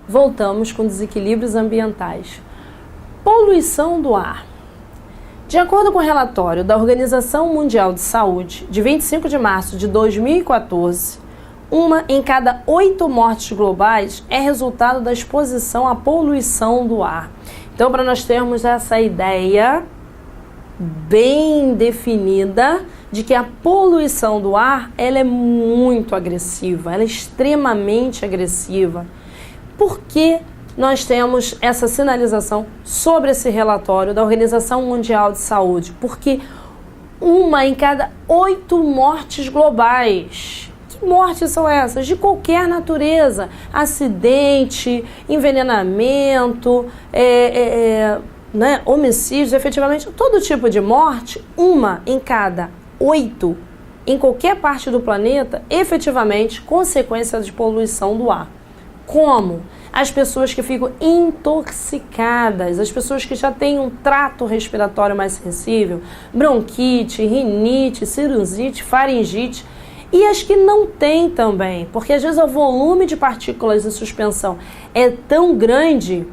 voltamos com desequilíbrios ambientais. Poluição do ar. De acordo com o relatório da Organização Mundial de Saúde, de 25 de março de 2014, 1 em cada 8 mortes globais é resultado da exposição à poluição do ar. Então, para nós termos essa ideia bem definida de que a poluição do ar ela é muito agressiva, ela é extremamente agressiva. Por que nós temos essa sinalização sobre esse relatório da Organização Mundial de Saúde? Porque 1 em cada 8 mortes globais. Que mortes são essas? De qualquer natureza. Acidente, envenenamento, homicídios, efetivamente, todo tipo de morte, 1 em cada 8, em qualquer parte do planeta, efetivamente, consequência de poluição do ar. Como? As pessoas que ficam intoxicadas, as pessoas que já têm um trato respiratório mais sensível, bronquite, rinite, sinusite, faringite, e as que não têm também, porque às vezes o volume de partículas em suspensão é tão grande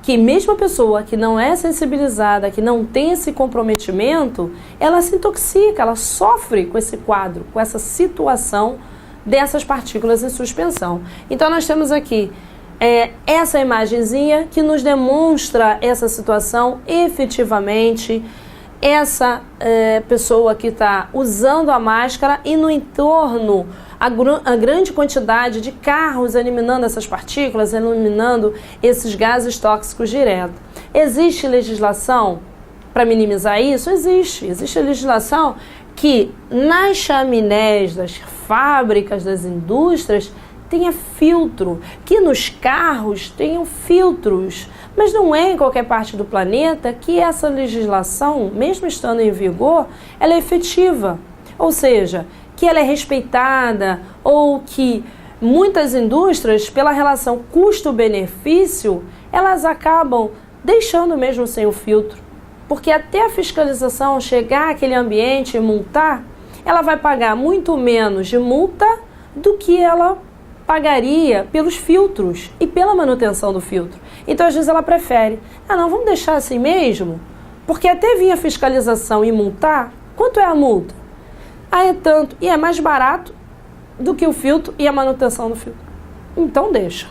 que mesmo a pessoa que não é sensibilizada, que não tem esse comprometimento, ela se intoxica, ela sofre com esse quadro, com essa situação dessas partículas em suspensão. Então nós temos aqui essa imagenzinha que nos demonstra essa situação efetivamente, essa pessoa que está usando a máscara e no entorno a grande quantidade de carros eliminando essas partículas, eliminando esses gases tóxicos direto. Existe legislação para minimizar isso? Existe legislação que nas chaminés das fábricas, das indústrias, tenha filtro, que nos carros tenham filtros, mas não é em qualquer parte do planeta que essa legislação, mesmo estando em vigor, ela é efetiva, ou seja, que ela é respeitada ou que muitas indústrias, pela relação custo-benefício, elas acabam deixando mesmo sem o filtro, porque até a fiscalização chegar àquele ambiente e multar, ela vai pagar muito menos de multa do que ela pagaria pelos filtros e pela manutenção do filtro. Então, às vezes, ela prefere, não, vamos deixar assim mesmo, porque até vir a fiscalização e multar, quanto é a multa? É tanto, e é mais barato do que o filtro e a manutenção do filtro. Então, deixa.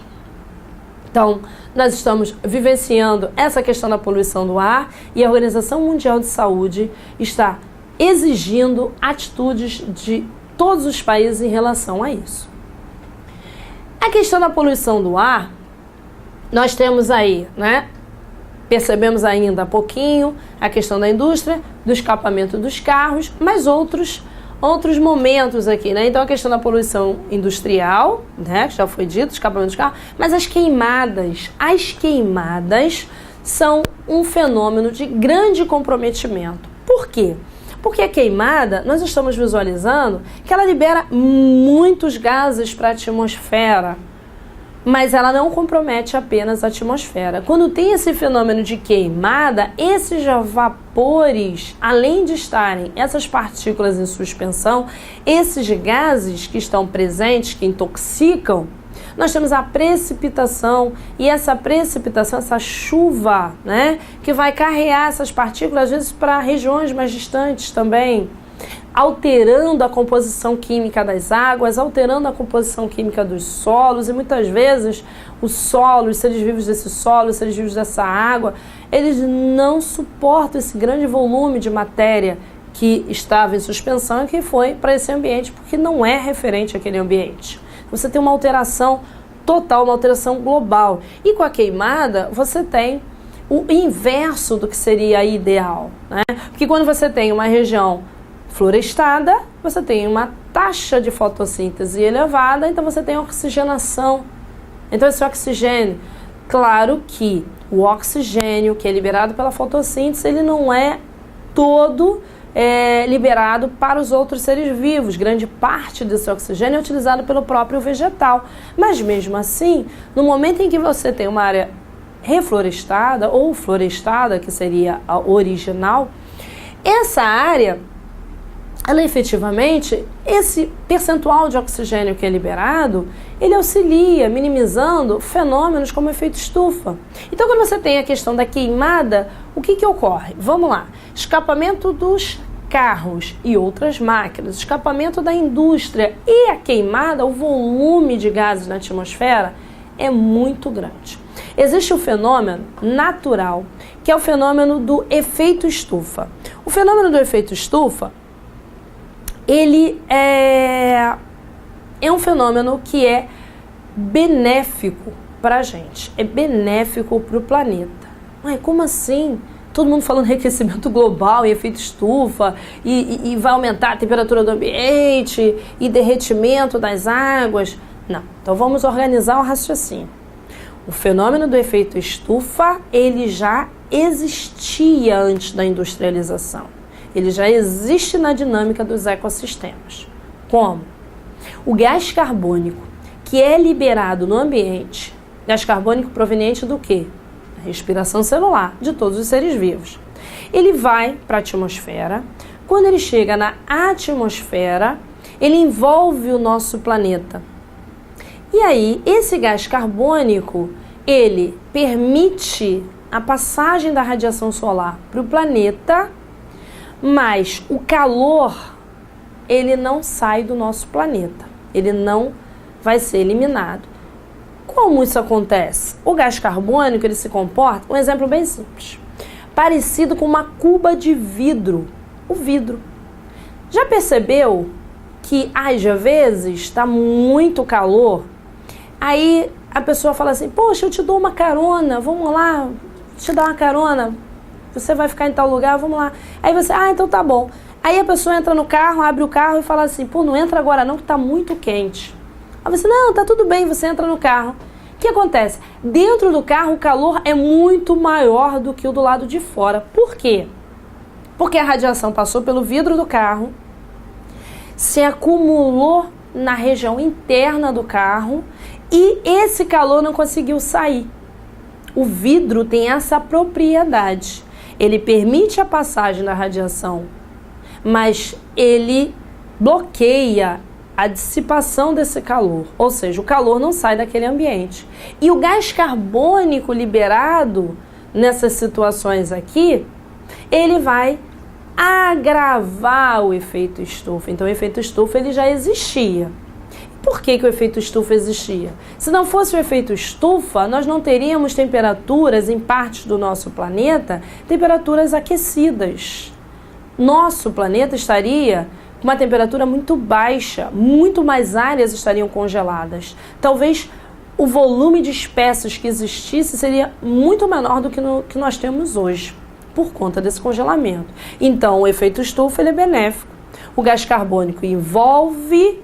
Então, nós estamos vivenciando essa questão da poluição do ar e a Organização Mundial de Saúde está exigindo atitudes de todos os países em relação a isso. A questão da poluição do ar, nós temos aí, percebemos ainda há pouquinho a questão da indústria, do escapamento dos carros, mas outros momentos aqui, Então a questão da poluição industrial, que já foi dito, escapamento dos carros, mas as queimadas são um fenômeno de grande comprometimento. Por quê? Porque a queimada, nós estamos visualizando que ela libera muitos gases para a atmosfera, mas ela não compromete apenas a atmosfera. Quando tem esse fenômeno de queimada, esses vapores, além de estarem essas partículas em suspensão, esses gases que estão presentes, que intoxicam, nós temos a precipitação, e essa precipitação, essa chuva, que vai carregar essas partículas, às vezes, para regiões mais distantes também, alterando a composição química das águas, alterando a composição química dos solos, e muitas vezes o solo, os seres vivos desse solo, os seres vivos dessa água, eles não suportam esse grande volume de matéria que estava em suspensão e que foi para esse ambiente, porque não é referente àquele ambiente. Você tem uma alteração total, uma alteração global. E com a queimada, você tem o inverso do que seria ideal, Porque quando você tem uma região florestada, você tem uma taxa de fotossíntese elevada, então você tem oxigenação. Então esse oxigênio, claro que o oxigênio que é liberado pela fotossíntese, ele não é todo liberado para os outros seres vivos. Grande parte desse oxigênio é utilizado pelo próprio vegetal. Mas mesmo assim, no momento em que você tem uma área reflorestada ou florestada, que seria a original, essa área, ela efetivamente, esse percentual de oxigênio que é liberado, ele auxilia minimizando fenômenos como o efeito estufa. Então, quando você tem a questão da queimada, o que ocorre? Vamos lá, escapamento dos carros e outras máquinas, escapamento da indústria e a queimada, o volume de gases na atmosfera é muito grande. Existe um fenômeno natural, que é o fenômeno do efeito estufa. O fenômeno do efeito estufa, ele é um fenômeno que é benéfico para a gente, é benéfico para o planeta. Mas como assim? Todo mundo falando aquecimento global e efeito estufa, e vai aumentar a temperatura do ambiente, e derretimento das águas. Não, então vamos organizar o raciocínio. O fenômeno do efeito estufa, ele já existia antes da industrialização. Ele já existe na dinâmica dos ecossistemas. Como? O gás carbônico, que é liberado no ambiente, gás carbônico proveniente do quê? A respiração celular de todos os seres vivos. Ele vai para a atmosfera. Quando ele chega na atmosfera, ele envolve o nosso planeta. E aí, esse gás carbônico, ele permite a passagem da radiação solar para o planeta, mas o calor, ele não sai do nosso planeta. Ele não vai ser eliminado. Como isso acontece? O gás carbônico, ele se comporta, um exemplo bem simples, parecido com uma cuba de vidro, o vidro. Já percebeu que, às vezes, está muito calor, aí a pessoa fala assim, poxa, eu te dou uma carona, vamos lá, te dar uma carona, você vai ficar em tal lugar, vamos lá. Aí você, então tá bom. Aí a pessoa entra no carro, abre o carro e fala assim, pô, não entra agora não, que tá muito quente. Aí você, não, tá tudo bem, você entra no carro. O que acontece? Dentro do carro o calor é muito maior do que o do lado de fora. Por quê? Porque a radiação passou pelo vidro do carro, se acumulou na região interna do carro e esse calor não conseguiu sair. O vidro tem essa propriedade. Ele permite a passagem da radiação, mas ele bloqueia a dissipação desse calor, ou seja, o calor não sai daquele ambiente. E o gás carbônico liberado nessas situações aqui, ele vai agravar o efeito estufa. Então o efeito estufa ele já existia. Por que o efeito estufa existia? Se não fosse o efeito estufa, nós não teríamos temperaturas em partes do nosso planeta, temperaturas aquecidas. Nosso planeta estaria com uma temperatura muito baixa, muito mais áreas estariam congeladas. Talvez o volume de espécies que existisse seria muito menor do que nós temos hoje, por conta desse congelamento. Então, o efeito estufa ele é benéfico. O gás carbônico envolve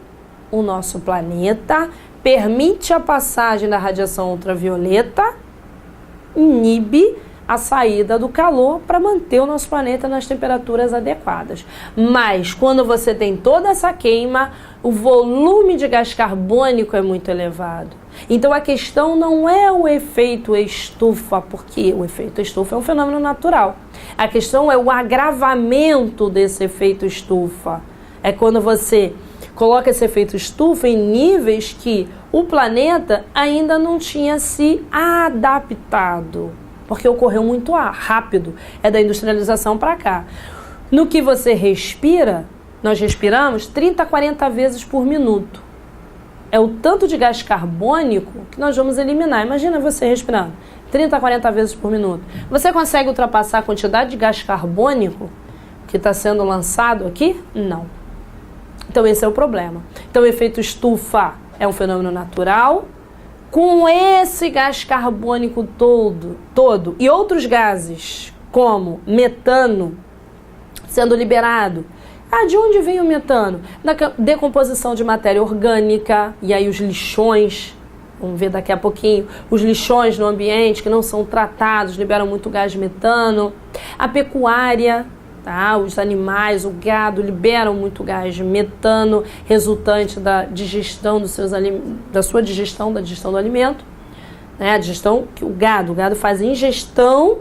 o nosso planeta, permite a passagem da radiação ultravioleta, inibe a saída do calor para manter o nosso planeta nas temperaturas adequadas. Mas quando você tem toda essa queima, o volume de gás carbônico é muito elevado. Então a questão não é o efeito estufa, porque o efeito estufa é um fenômeno natural. A questão é o agravamento desse efeito estufa. É quando você coloca esse efeito estufa em níveis que o planeta ainda não tinha se adaptado. Porque ocorreu muito rápido, é da industrialização para cá. No que você respira, nós respiramos 30 a 40 vezes por minuto. É o tanto de gás carbônico que nós vamos eliminar. Imagina você respirando 30 a 40 vezes por minuto. Você consegue ultrapassar a quantidade de gás carbônico que está sendo lançado aqui? Não. Então esse é o problema. Então o efeito estufa é um fenômeno natural. Com esse gás carbônico todo e outros gases, como metano, sendo liberado. De onde vem o metano? Da decomposição de matéria orgânica, e aí os lixões, vamos ver daqui a pouquinho, os lixões no ambiente que não são tratados, liberam muito gás de metano. A pecuária, os animais, o gado liberam muito gás de metano, resultante da digestão da sua digestão, da digestão do alimento. A digestão que o gado faz ingestão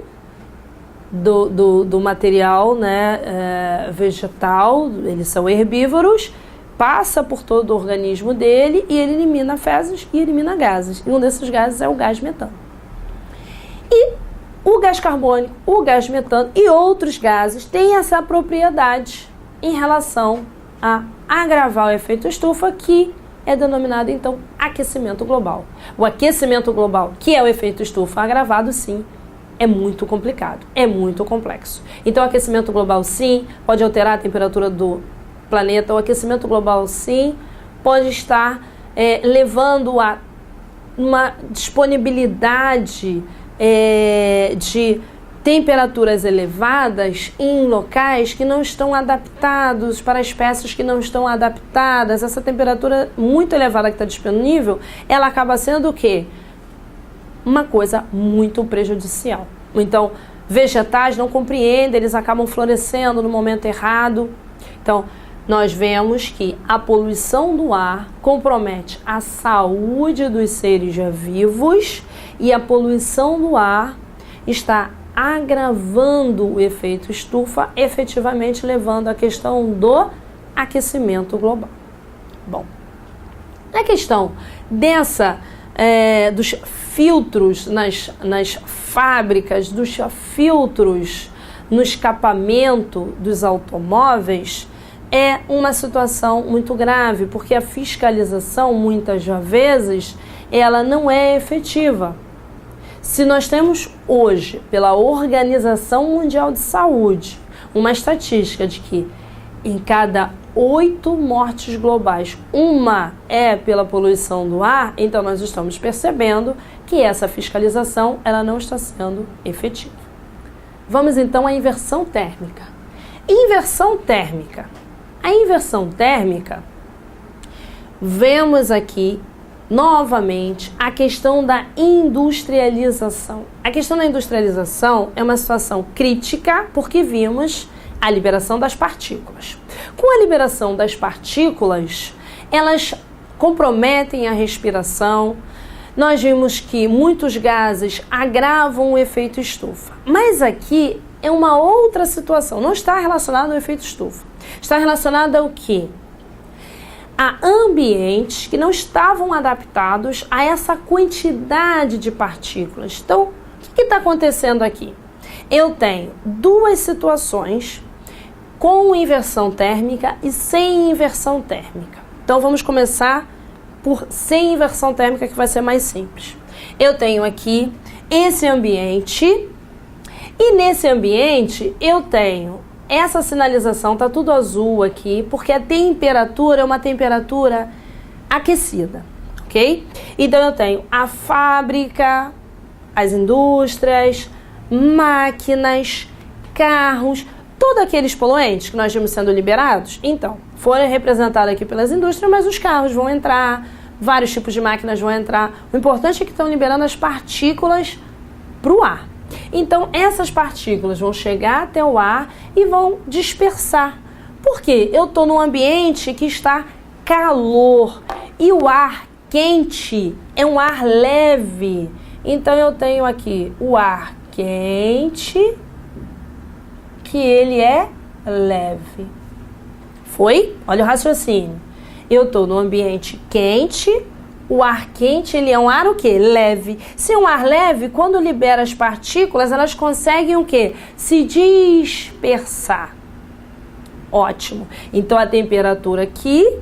do material, né, vegetal, eles são herbívoros, passa por todo o organismo dele e ele elimina fezes e elimina gases. E um desses gases é o gás metano. E o gás carbônico, o gás metano e outros gases têm essa propriedade em relação a agravar o efeito estufa, que é denominado, então, aquecimento global. O aquecimento global, que é o efeito estufa agravado, sim, é muito complicado, é muito complexo. Então, o aquecimento global, sim, pode alterar a temperatura do planeta. O aquecimento global, sim, pode estar levando a uma disponibilidade de temperaturas elevadas em locais que não estão adaptados, para espécies que não estão adaptadas. Essa temperatura muito elevada que está disponível, ela acaba sendo o quê? Uma coisa muito prejudicial. Então, vegetais não compreendem, eles acabam florescendo no momento errado. Então, nós vemos que a poluição do ar compromete a saúde dos seres vivos e a poluição do ar está agravando o efeito estufa, efetivamente levando à questão do aquecimento global. Bom, na questão dos filtros nas fábricas, dos filtros no escapamento dos automóveis, é uma situação muito grave, porque a fiscalização, muitas vezes, ela não é efetiva. Se nós temos hoje, pela Organização Mundial de Saúde, uma estatística de que em cada 8 mortes globais, uma é pela poluição do ar, então nós estamos percebendo que essa fiscalização ela não está sendo efetiva. Vamos então à inversão térmica. Inversão térmica. A inversão térmica, vemos aqui novamente a questão da industrialização. A questão da industrialização é uma situação crítica porque vimos a liberação das partículas. Com a liberação das partículas, elas comprometem a respiração. Nós vimos que muitos gases agravam o efeito estufa. Mas aqui é uma outra situação, não está relacionado ao efeito estufa. Está relacionado ao quê? A ambientes que não estavam adaptados a essa quantidade de partículas. Então, o que está acontecendo aqui? Eu tenho duas situações com inversão térmica e sem inversão térmica. Então, vamos começar por sem inversão térmica, que vai ser mais simples. Eu tenho aqui esse ambiente e nesse ambiente eu tenho essa sinalização, tá tudo azul aqui, porque a temperatura é uma temperatura aquecida, ok? Então eu tenho a fábrica, as indústrias, máquinas, carros, todos aqueles poluentes que nós vimos sendo liberados, então, foram representados aqui pelas indústrias, mas os carros vão entrar, vários tipos de máquinas vão entrar. O importante é que estão liberando as partículas para o ar. Então, essas partículas vão chegar até o ar e vão dispersar. Por quê? Eu estou num ambiente que está calor e o ar quente é um ar leve. Então, eu tenho aqui o ar quente, que ele é leve. Foi? Olha o raciocínio. Eu estou num ambiente quente. O ar quente, ele é um ar o quê? Leve. Se é um ar leve, quando libera as partículas, elas conseguem o quê? Se dispersar. Ótimo. Então, a temperatura aqui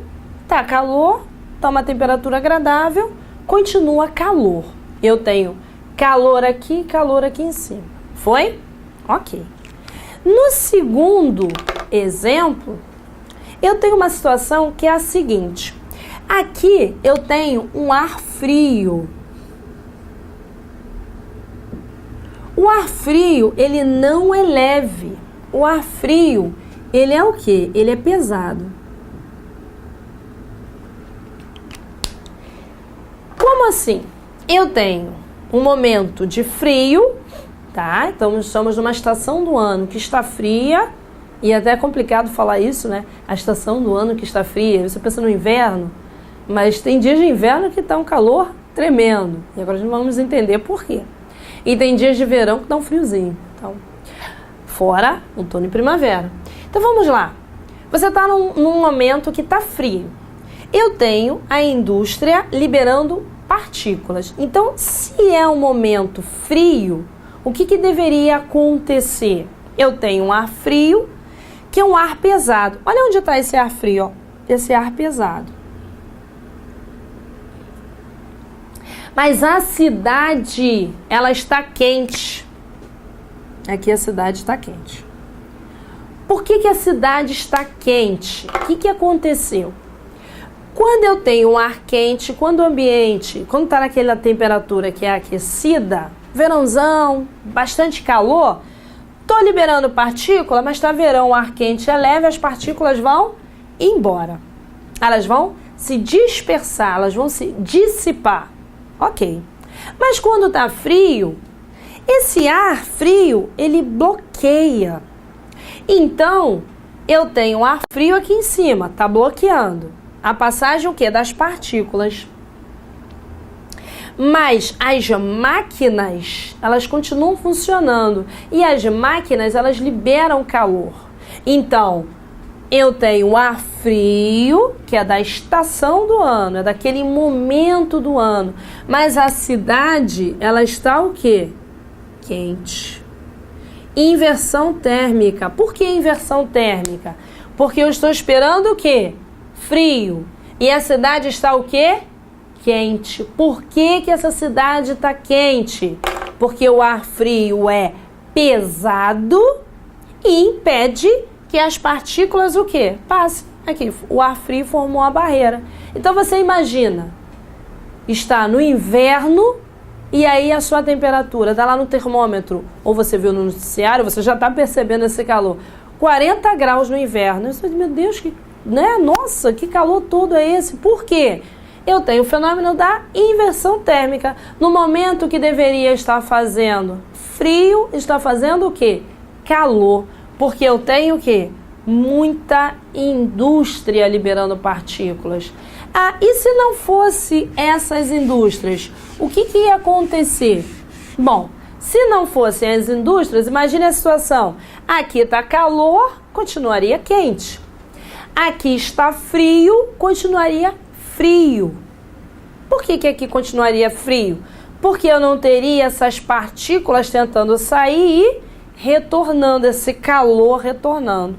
tá calor, tá uma temperatura agradável, continua calor. Eu tenho calor aqui em cima. Foi? Ok. No segundo exemplo, eu tenho uma situação que é a seguinte. Aqui eu tenho um ar frio. O ar frio, ele não é leve. O ar frio, ele é o quê? Ele é pesado. Como assim? Eu tenho um momento de frio, tá? Então, estamos numa estação do ano que está fria, e até é complicado falar isso, né? A estação do ano que está fria, você pensa no inverno, mas tem dias de inverno que está um calor tremendo. E agora nós vamos entender por quê. E tem dias de verão que está um friozinho. Então, fora, outono e primavera. Então vamos lá. Você está num momento que está frio. Eu tenho a indústria liberando partículas. Então, se é um momento frio, o que deveria acontecer? Eu tenho um ar frio, que é um ar pesado. Olha onde está esse ar frio, ó. Esse ar pesado. Mas a cidade, ela está quente. Aqui a cidade está quente. Por que a cidade está quente? O que aconteceu? Quando eu tenho um ar quente, quando o ambiente, quando está naquela temperatura que é aquecida, verãozão, bastante calor, estou liberando partícula, mas está verão, o ar quente é leve, as partículas vão embora. Elas vão se dispersar, elas vão se dissipar. Ok. Mas quando está frio, esse ar frio, ele bloqueia. Então, eu tenho ar frio aqui em cima, está bloqueando a passagem o quê? Das partículas. Mas as máquinas, elas continuam funcionando. E as máquinas, elas liberam calor. Então, eu tenho ar frio, que é da estação do ano, é daquele momento do ano. Mas a cidade, ela está o quê? Quente. Inversão térmica. Por que inversão térmica? Porque eu estou esperando o quê? Frio. E a cidade está o quê? Quente. Por que essa cidade está quente? Porque o ar frio é pesado e impede que as partículas o quê? Passem. Aqui, o ar frio formou a barreira. Então você imagina, está no inverno e aí a sua temperatura está lá no termômetro, ou você viu no noticiário, você já está percebendo esse calor. 40 graus no inverno. Eu falei, meu Deus, nossa, que calor todo é esse? Por quê? Eu tenho o fenômeno da inversão térmica. No momento que deveria estar fazendo frio, está fazendo o quê? Calor. Porque eu tenho o quê? Muita indústria liberando partículas. Ah, e se não fosse essas indústrias, o que ia acontecer? Bom, se não fossem as indústrias, imagine a situação. Aqui está calor, continuaria quente. Aqui está frio, continuaria frio. Por que aqui continuaria frio? Porque eu não teria essas partículas tentando sair e retornando, esse calor retornando.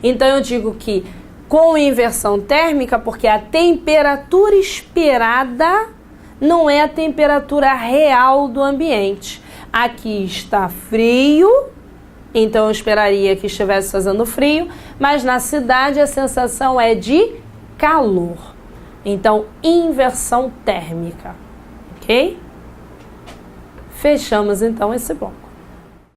Então eu digo que com inversão térmica, porque a temperatura esperada não é a temperatura real do ambiente. Aqui está frio, então eu esperaria que estivesse fazendo frio, mas na cidade a sensação é de calor. Então, inversão térmica, ok? Fechamos então esse bloco.